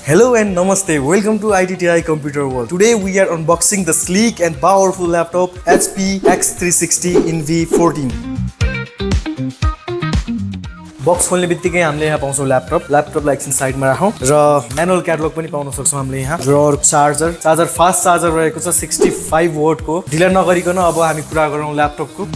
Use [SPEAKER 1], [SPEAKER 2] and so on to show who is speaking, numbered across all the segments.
[SPEAKER 1] Hello and namaste. Welcome to ITTI Computer World. Today we are unboxing the sleek and powerful laptop HP X360 Envy 14. Box खोल्ने बित्तिकै हामीले यहाँ पाउँछौँ ल्यापटपलाई एकछिन साइडमा राखौँ र म्यानुअल क्याटलग पनि पाउन सक्छौँ हामीले यहाँ र चार्जर फास्ट चार्जर रहेको छ 65 वोल्टको। ढिला नगरिकन अब हामी कुरा गरौँ ल्यापटपको।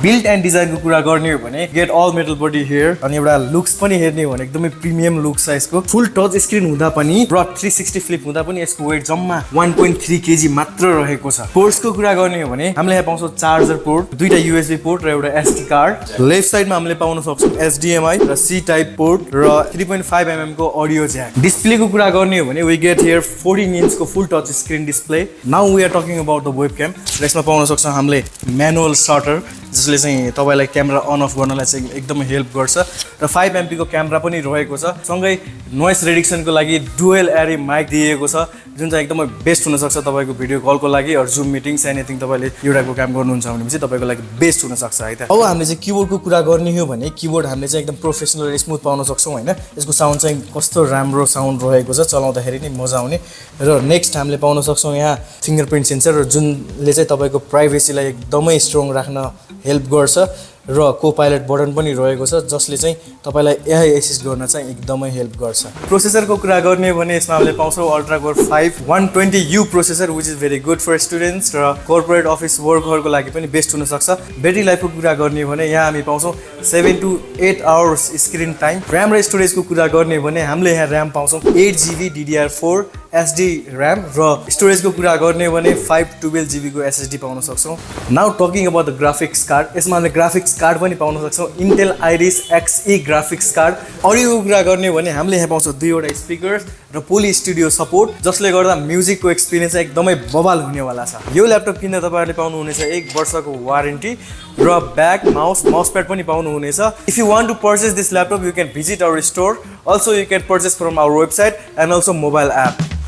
[SPEAKER 1] बिल्ड एन्ड डिजाइनको कुरा गर्ने हो भने get all metal body here अनि एउटा लुक्स पनि हेर्ने हो भने एकदमै प्रिमियम लुक्स छ यसको। फुल टच स्क्रिन हुँदा पनि र 360 फ्लिप हुँदा पनि यसको वेट जम्मा 1.3 केजी मात्र रहेको छ। पोर्ट्सको कुरा गर्ने हो भने हामीले यहाँ पाउँछौँ चार्जर पोर्ट, दुईटा USB पोर्ट र एउटा SD कार्ड। लेफ्ट साइडमा हामीले पाउन सक्छौँ HDMI र C टाइप पोर्ट र 3.5 mm को अडियो ज्याक। डिस्प्लेको कुरा गर्ने हो भने वी गेट हियर 14 इन्चको full touch screen display. Now we are talking about the webcam. यसमा पाउन सक्छौँ हामीले म्यानुअल शटर जसले चाहिँ तपाईलाई क्यामेरा अन अफ गर्नलाई चाहिँ एकदमै हेल्प गर्छ र 5 MP को क्यामेरा पनि रहेको छ। सँगै नोइज रिडक्सनको लागि डुअल एरे माइक दिएको छ जुन चाहिँ एकदमै बेस्ट हुन सक्छ तपाईको भिडियो कलको लागि अर जुम मिटिङ्स एनीथिङ तपाईले एउटाको काम गर्नुहुन्छ भने चाहिँ तपाईको लागि बेस्ट हुन सक्छ है त। अब हामीले चाहिँ किबोर्डको कुरा गर्ने हो भने किबोर्ड हामीले चाहिँ एकदम प्रोफेसनल र स्मुथ पाउन सक्छौँ हैन। यसको साउन्ड चाहिँ कस्तो राम्रो साउन्ड रहेको छ, चलाउँदाखेरि नि मजा आउने। र नेक्स्ट हामीले पाउन सक्छौँ यहाँ फिङ्गरप्रिन्ट सेन्सर र जुनले चाहिँ तपाईको प्राइभेसीलाई एकदमै स्ट्रङ राख्न हेल्प गर्छ र को-पाइलट बटन पनि रहेको छ जसले चाहिँ तपाईलाई एआई एसिस्ट गर्न चाहिँ एकदमै हेल्प गर्छ। प्रोसेसरको कुरा गर्ने हो भने यसमा हामीले पाउँछौँ Ultra Core 5 120U processor which is very good for students र कर्पोरेट अफिस वर्करको लागि पनि बेस्ट हुन सक्छ। ब्याट्री लाइफको कुरा गर्ने हो भने यहाँ हामी पाउँछौँ 7 to 8 hours screen time. RAM र स्टोरेजको कुरा गर्ने हो भने हामीले यहाँ र्याम पाउँछौँ 8GB DDR4 SD र्याम र स्टोरेजको कुरा गर्ने हो भने 512GB को SSD पाउन सक्छौँ। Now talking about the graphics card. यसमा हामीले ग्राफिक्स कार्ड पनि पाउन सक्छौँ Intel Iris XE graphics card. अडियोको कुरा गर्ने हो भने हामीले यहाँ पाउँछौँ दुईवटा स्पिकर्स र पोली स्टुडियो सपोर्ट जसले गर्दा म्युजिकको एक्सपिरियन्स एकदमै बवाल हुनेवाला छ। यो ल्यापटप किन्दा तपाईहरुले पाउनुहुनेछ 1 वर्षको वारेन्टी र ब्याक माउस प्याड पनि पाउनुहुनेछ। If you want to purchase this laptop you can visit our store. Also you can purchase from our website and also mobile app.